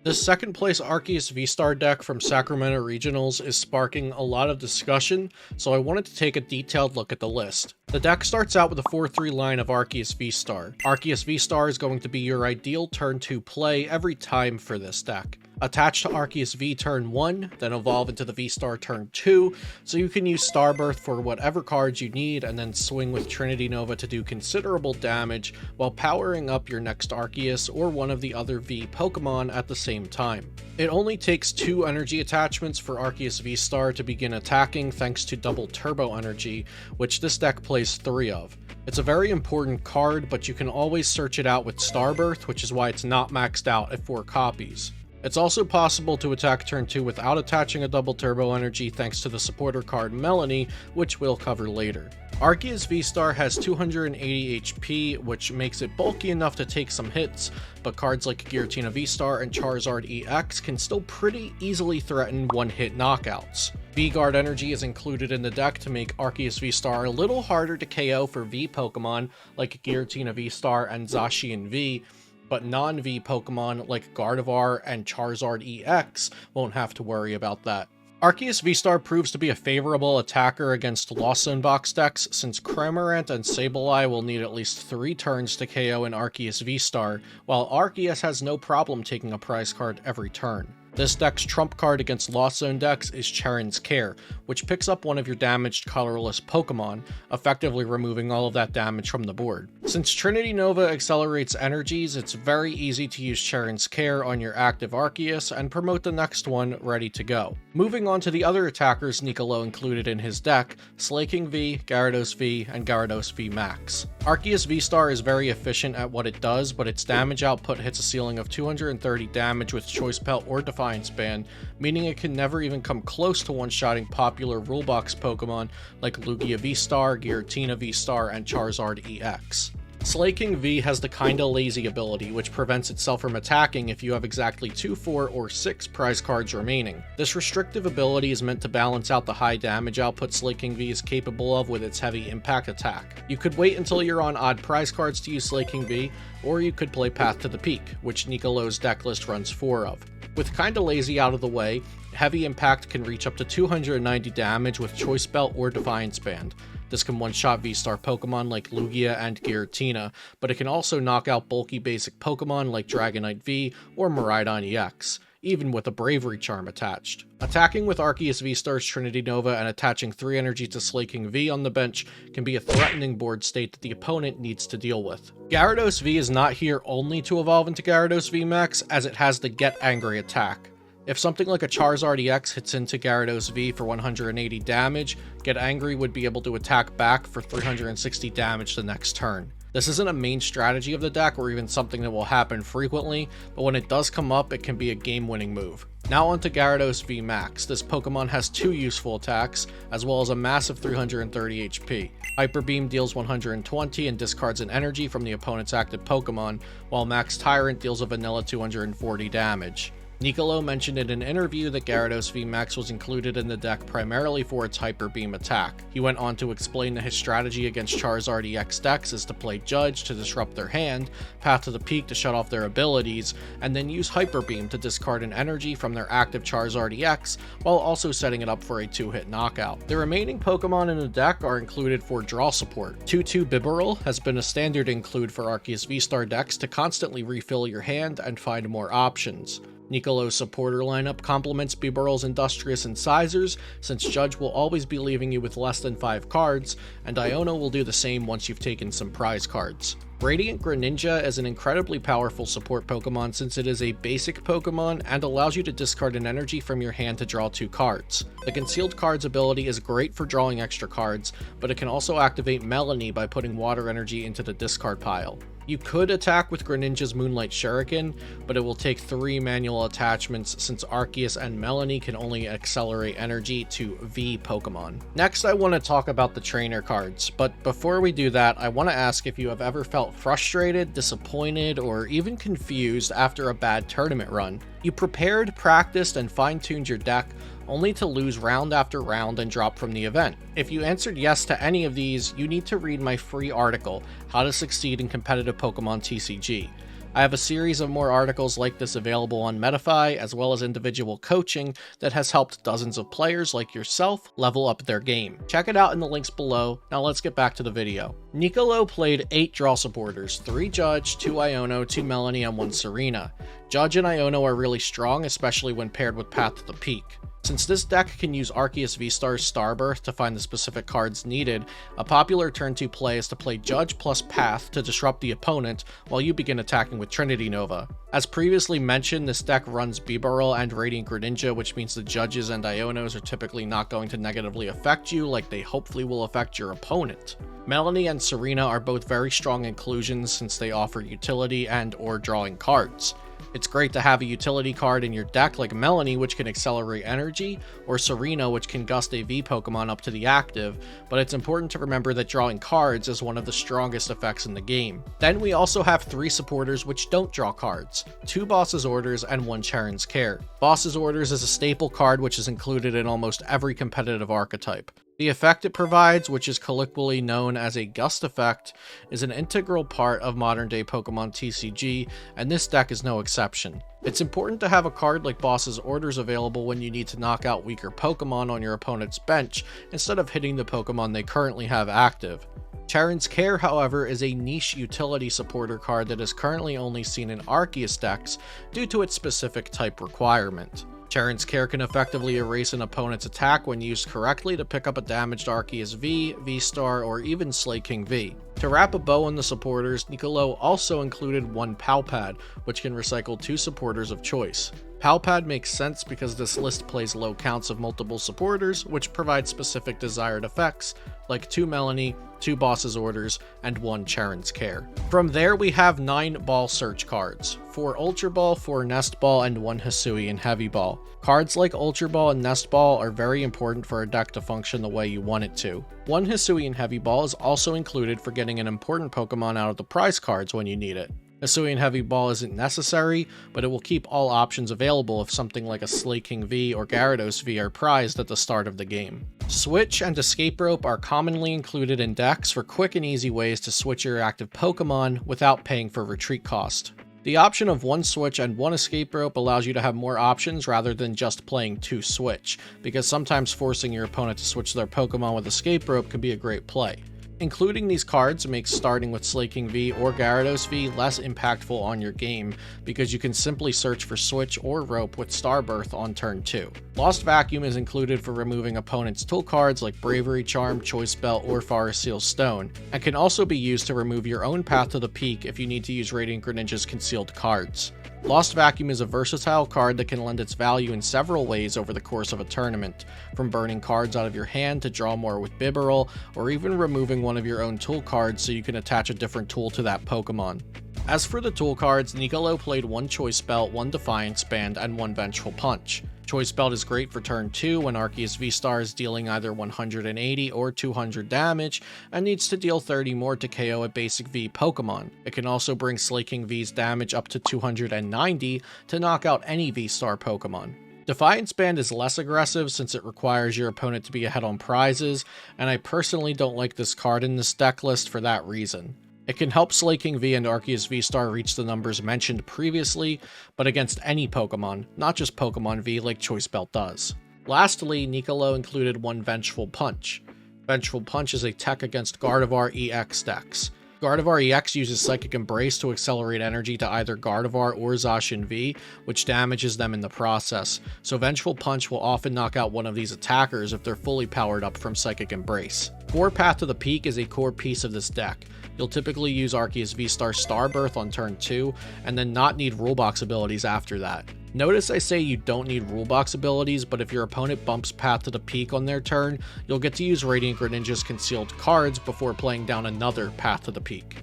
This second place Arceus VSTAR deck from Sacramento Regionals is sparking a lot of discussion, so I wanted to take a detailed look at the list. The deck starts out with a 4-3 line of Arceus VSTAR. Arceus VSTAR is going to be your ideal turn 2 play every time for this deck. Attach to Arceus V turn 1, then evolve into the V-Star turn 2, so you can use Starbirth for whatever cards you need and then swing with Trinity Nova to do considerable damage while powering up your next Arceus or one of the other V Pokemon at the same time. It only takes 2 energy attachments for Arceus V-Star to begin attacking thanks to double turbo energy, which this deck plays 3 of. It's a very important card, but you can always search it out with Starbirth, which is why it's not maxed out at 4 copies. It's also possible to attack turn 2 without attaching a double turbo energy thanks to the supporter card Melanie, which we'll cover later. Arceus V-Star has 280 HP, which makes it bulky enough to take some hits, but cards like Giratina V-Star and Charizard EX can still pretty easily threaten one-hit knockouts. V-Guard energy is included in the deck to make Arceus V-Star a little harder to KO for V Pokemon like Giratina V-Star and Zacian V, but non-V Pokemon like Gardevoir and Charizard EX won't have to worry about that. Arceus V-Star proves to be a favorable attacker against Lost Zone box decks, since Cramorant and Sableye will need at least 3 turns to KO an Arceus V-Star, while Arceus has no problem taking a prize card every turn. This deck's trump card against Lost Zone decks is Charon's Care, which picks up one of your damaged colorless Pokemon, effectively removing all of that damage from the board. Since Trinity Nova accelerates energies, it's very easy to use Charon's Care on your active Arceus and promote the next one ready to go. Moving on to the other attackers Nicolo included in his deck, Slaking V, Gyarados V, and Gyarados VMAX. Arceus V-Star is very efficient at what it does, but its damage output hits a ceiling of 230 damage with Choice Belt or Defiance Band, meaning it can never even come close to one-shotting popular rulebox Pokemon like Lugia V-Star, Giratina V-Star, and Charizard EX. Slaking V has the kinda lazy ability, which prevents itself from attacking if you have exactly 2, 4, or 6 prize cards remaining. This restrictive ability is meant to balance out the high damage output Slaking V is capable of with its heavy impact attack. You could wait until you're on odd prize cards to use Slaking V, or you could play Path to the Peak, which Nicolo's deck list runs 4 of. With kinda lazy out of the way, heavy impact can reach up to 290 damage with Choice Belt or Defiance Band. This can one-shot V-Star Pokemon like Lugia and Giratina, but it can also knock out bulky basic Pokemon like Dragonite V or Miraidon EX, even with a Bravery Charm attached. Attacking with Arceus V-Star's Trinity Nova and attaching 3 energy to Slaking V on the bench can be a threatening board state that the opponent needs to deal with. Gyarados V is not here only to evolve into Gyarados VMAX, as it has the Get Angry attack. If something like a Charizard EX hits into Gyarados V for 180 damage, Get Angry would be able to attack back for 360 damage the next turn. This isn't a main strategy of the deck or even something that will happen frequently, but when it does come up, it can be a game-winning move. Now onto Gyarados VMAX. This Pokemon has 2 useful attacks, as well as a massive 330 HP. Hyper Beam deals 120 and discards an energy from the opponent's active Pokemon, while Max Tyrant deals a vanilla 240 damage. Nicolo mentioned in an interview that Gyarados VMAX was included in the deck primarily for its Hyper Beam attack. He went on to explain that his strategy against Charizard EX decks is to play Judge to disrupt their hand, Path to the Peak to shut off their abilities, and then use Hyper Beam to discard an energy from their active Charizard EX while also setting it up for a 2-hit knockout. The remaining Pokemon in the deck are included for draw support. 2-2 Bibarel has been a standard include for Arceus V-Star decks to constantly refill your hand and find more options. Nicolo's supporter lineup complements Bibarel's Industrious Incisors, since Judge will always be leaving you with less than 5 cards, and Iono will do the same once you've taken some prize cards. Radiant Greninja is an incredibly powerful support Pokemon since it is a basic Pokemon and allows you to discard an energy from your hand to draw 2 cards. The Concealed Cards ability is great for drawing extra cards, but it can also activate Melanie by putting water energy into the discard pile. You could attack with Greninja's Moonlight Shuriken, but it will take 3 manual attachments since Arceus and Melanie can only accelerate energy to V Pokemon. Next, I want to talk about the trainer cards, but before we do that, I want to ask if you have ever felt frustrated, disappointed, or even confused after a bad tournament run. You prepared, practiced, and fine-tuned your deck, only to lose round after round and drop from the event. If you answered yes to any of these, you need to read my free article, How to Succeed in Competitive Pokemon TCG. I have a series of more articles like this available on Metafy, as well as individual coaching that has helped dozens of players like yourself level up their game. Check it out in the links below. Now let's get back to the video. Nicolo played 8 draw supporters, 3 Judge, 2 Iono, 2 Melanie, and 1 Serena. Judge and Iono are really strong, especially when paired with Path to the Peak. Since this deck can use Arceus VSTAR Starbirth to find the specific cards needed, a popular turn 2 play is to play Judge plus Path to disrupt the opponent while you begin attacking with Trinity Nova. As previously mentioned, this deck runs Bibarel and Radiant Greninja, which means the Judges and Ionos are typically not going to negatively affect you like they hopefully will affect your opponent. Melanie and Serena are both very strong inclusions since they offer utility and or drawing cards. It's great to have a utility card in your deck like Melanie, which can accelerate energy, or Serena, which can gust a V Pokemon up to the active, but it's important to remember that drawing cards is one of the strongest effects in the game. Then we also have 3 supporters which don't draw cards, 2 Boss's Orders and 1 Charon's Care. Boss's Orders is a staple card which is included in almost every competitive archetype. The effect it provides, which is colloquially known as a gust effect, is an integral part of modern-day Pokemon TCG, and this deck is no exception. It's important to have a card like Boss's Orders available when you need to knock out weaker Pokemon on your opponent's bench, instead of hitting the Pokemon they currently have active. Charon's Care, however, is a niche utility supporter card that is currently only seen in Arceus decks due to its specific type requirement. Charon's Care can effectively erase an opponent's attack when used correctly to pick up a damaged Arceus V, V-Star, or even Slaking V. To wrap a bow on the supporters, Nicolo also included 1 Palpad, which can recycle 2 supporters of choice. Palpad makes sense because this list plays low counts of multiple supporters, which provide specific desired effects, like 2 Melanie, 2 Boss's Orders, and 1 Charon's Care. From there we have 9 Ball Search cards, 4 Ultra Ball, 4 Nest Ball, and 1 Hisuian Heavy Ball. Cards like Ultra Ball and Nest Ball are very important for a deck to function the way you want it to. 1 Hisuian Heavy Ball is also included for getting an important Pokemon out of the prize cards when you need it. Hisuian Heavy Ball isn't necessary, but it will keep all options available if something like a Slaking V or Gyarados V are prized at the start of the game. Switch and Escape Rope are commonly included in decks for quick and easy ways to switch your active Pokemon without paying for retreat cost. The option of 1 Switch and 1 Escape Rope allows you to have more options rather than just playing 2 Switch, because sometimes forcing your opponent to switch their Pokemon with Escape Rope can be a great play. Including these cards makes starting with Slaking V or Gyarados V less impactful on your game, because you can simply search for Switch or Rope with Starbirth on turn 2. Lost Vacuum is included for removing opponent's tool cards like Bravery Charm, Choice Belt, or Forest Seal Stone, and can also be used to remove your own Path to the Peak if you need to use Radiant Greninja's concealed cards. Lost Vacuum is a versatile card that can lend its value in several ways over the course of a tournament, from burning cards out of your hand to draw more with Bibarel, or even removing one of your own tool cards so you can attach a different tool to that Pokemon. As for the tool cards, Nicolo played 1 Choice Belt, 1 Defiance Band, and 1 Vengeful Punch. Choice Belt is great for turn 2 when Arceus VSTAR is dealing either 180 or 200 damage and needs to deal 30 more to KO a basic V Pokemon. It can also bring Slaking V's damage up to 290 to knock out any VSTAR Pokemon. Defiance Band is less aggressive since it requires your opponent to be ahead on prizes, and I personally don't like this card in this deck list for that reason. It can help Slaking V and Arceus VSTAR reach the numbers mentioned previously, but against any Pokemon, not just Pokemon V like Choice Belt does. Lastly, Nicolo included 1 Vengeful Punch. Vengeful Punch is a tech against Gardevoir EX decks. Gardevoir EX uses Psychic Embrace to accelerate energy to either Gardevoir or Zacian V, which damages them in the process, so Vengeful Punch will often knock out one of these attackers if they're fully powered up from Psychic Embrace. 4 Path to the Peak is a core piece of this deck. You'll typically use Arceus VSTAR Starbirth on turn 2, and then not need Rulebox abilities after that. Notice I say you don't need Rulebox abilities, but if your opponent bumps Path to the Peak on their turn, you'll get to use Radiant Greninja's concealed cards before playing down another Path to the Peak.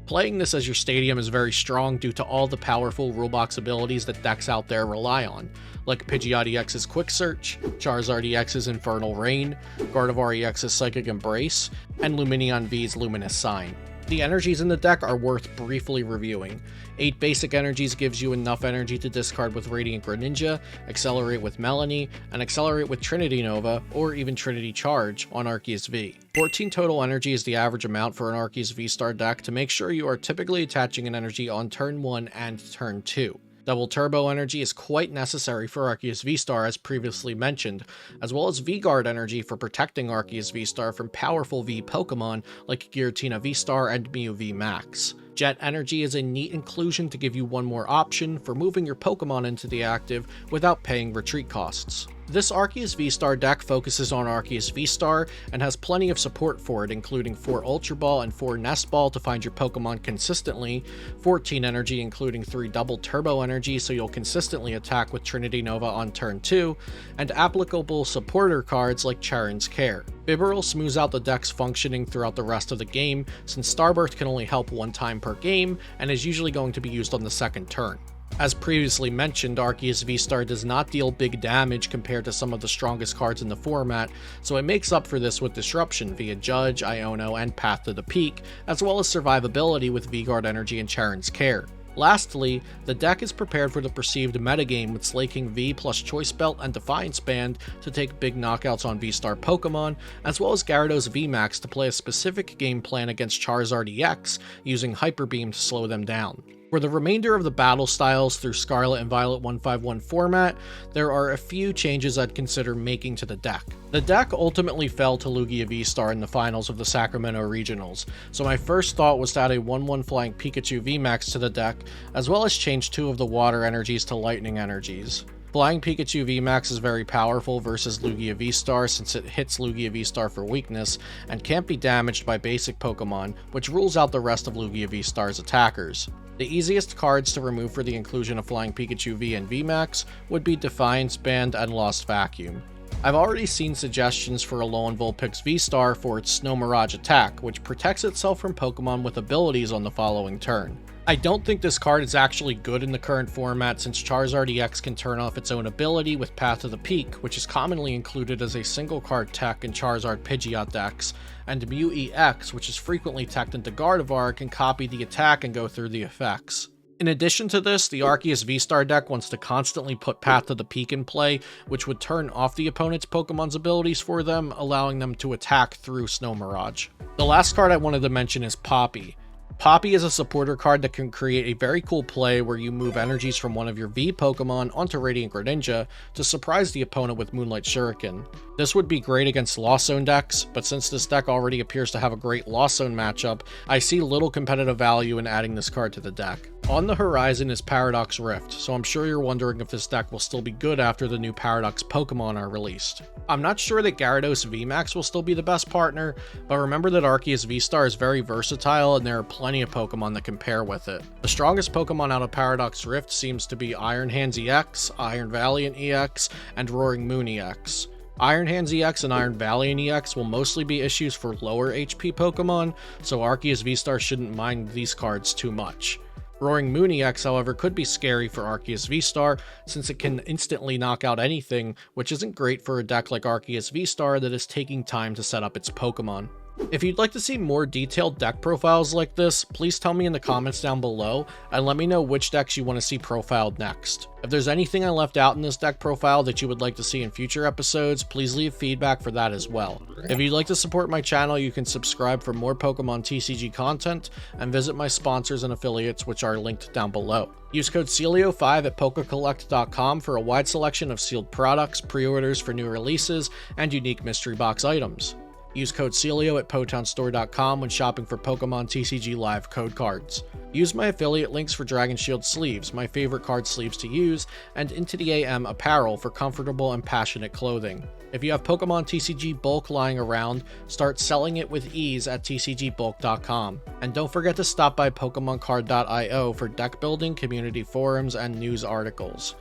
Playing this as your stadium is very strong due to all the powerful Rulebox abilities that decks out there rely on, like Pidgeot EX's Quick Search, Charizard EX's Infernal Rain, Gardevoir EX's Psychic Embrace, and Lumineon V's Luminous Sign. The energies in the deck are worth briefly reviewing. 8 basic energies gives you enough energy to discard with Radiant Greninja, accelerate with Melanie, and accelerate with Trinity Nova, or even Trinity Charge on Arceus V. 14 total energy is the average amount for an Arceus V-Star deck to make sure you are typically attaching an energy on turn 1 and turn 2. Double Turbo energy is quite necessary for Arceus V-Star as previously mentioned, as well as V-Guard energy for protecting Arceus V-Star from powerful V Pokemon like Giratina V-Star and Mew VMAX. Jet energy is a neat inclusion to give you one more option for moving your Pokemon into the active without paying retreat costs. This Arceus V-Star deck focuses on Arceus V-Star and has plenty of support for it, including 4 Ultra Ball and 4 Nest Ball to find your Pokemon consistently, 14 energy including 3 Double Turbo energy so you'll consistently attack with Trinity Nova on turn 2, and applicable supporter cards like Charon's Care. Bibarel smooths out the deck's functioning throughout the rest of the game, since Starbirth can only help one time per game and is usually going to be used on the second turn. As previously mentioned, Arceus V-Star does not deal big damage compared to some of the strongest cards in the format, so it makes up for this with Disruption via Judge, Iono, and Path to the Peak, as well as survivability with V-Guard Energy and Charon's Care. Lastly, the deck is prepared for the perceived metagame with Slaking V plus Choice Belt and Defiance Band to take big knockouts on V-Star Pokemon, as well as Gyarados VMAX to play a specific game plan against Charizard EX using Hyper Beam to slow them down. For the remainder of the battle styles through Scarlet and Violet 151 format, there are a few changes I'd consider making to the deck. The deck ultimately fell to Lugia V-Star in the finals of the Sacramento Regionals, so my first thought was to add a 1/1 Flying Pikachu VMAX to the deck, as well as change 2 of the water energies to lightning energies. Flying Pikachu VMAX is very powerful versus Lugia V-Star since it hits Lugia V-Star for weakness and can't be damaged by basic Pokemon, which rules out the rest of Lugia V-Star's attackers. The easiest cards to remove for the inclusion of Flying Pikachu V and VMAX would be Defiance Band and Lost Vacuum. I've already seen suggestions for Alolan Vulpix V-Star for its Snow Mirage attack, which protects itself from Pokemon with abilities on the following turn. I don't think this card is actually good in the current format since Charizard EX can turn off its own ability with Path to the Peak, which is commonly included as a single card tech in Charizard Pidgeot decks, and Mew EX, which is frequently teched into Gardevoir, can copy the attack and go through the effects. In addition to this, the Arceus V-Star deck wants to constantly put Path to the Peak in play, which would turn off the opponent's Pokemon's abilities for them, allowing them to attack through Snow Mirage. The last card I wanted to mention is Poppy. Poppy is a supporter card that can create a very cool play where you move energies from one of your V Pokemon onto Radiant Greninja to surprise the opponent with Moonlight Shuriken. This would be great against Lost Zone decks, but since this deck already appears to have a great Lost Zone matchup, I see little competitive value in adding this card to the deck. On the horizon is Paradox Rift, so I'm sure you're wondering if this deck will still be good after the new Paradox Pokemon are released. I'm not sure that Gyarados VMAX will still be the best partner, but remember that Arceus V-Star is very versatile and there are plenty of Pokemon that can pair with it. The strongest Pokemon out of Paradox Rift seems to be Iron Hands EX, Iron Valiant EX, and Roaring Moon EX. Iron Hands EX and Iron Valiant EX will mostly be issues for lower HP Pokemon, so Arceus V-Star shouldn't mind these cards too much. Roaring Moon EX, however, could be scary for Arceus V-Star, since it can instantly knock out anything, which isn't great for a deck like Arceus V-Star that is taking time to set up its Pokemon. If you'd like to see more detailed deck profiles like this, please tell me in the comments down below, and let me know which decks you want to see profiled next. If there's anything I left out in this deck profile that you would like to see in future episodes, please leave feedback for that as well. If you'd like to support my channel, you can subscribe for more Pokemon TCG content, and visit my sponsors and affiliates, which are linked down below. Use code CELIO5 at PokeCollect.com for a wide selection of sealed products, pre-orders for new releases, and unique mystery box items. Use code CELIO at PotownStore.com when shopping for Pokemon TCG Live code cards. Use my affiliate links for Dragon Shield sleeves, my favorite card sleeves to use, and Into the AM apparel for comfortable and passionate clothing. If you have Pokemon TCG bulk lying around, start selling it with ease at TCGBulk.com. And don't forget to stop by PokemonCard.io for deck building, community forums, and news articles.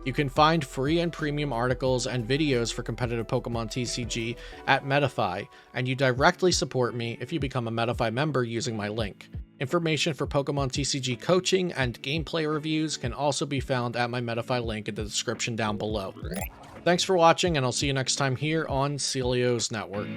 You can find free and premium articles and videos for competitive Pokemon TCG at Metafy, and you directly support me if you become a Metafy member using my link. Information for Pokemon TCG coaching and gameplay reviews can also be found at my Metafy link in the description down below. Thanks for watching, and I'll see you next time here on Celio's Network.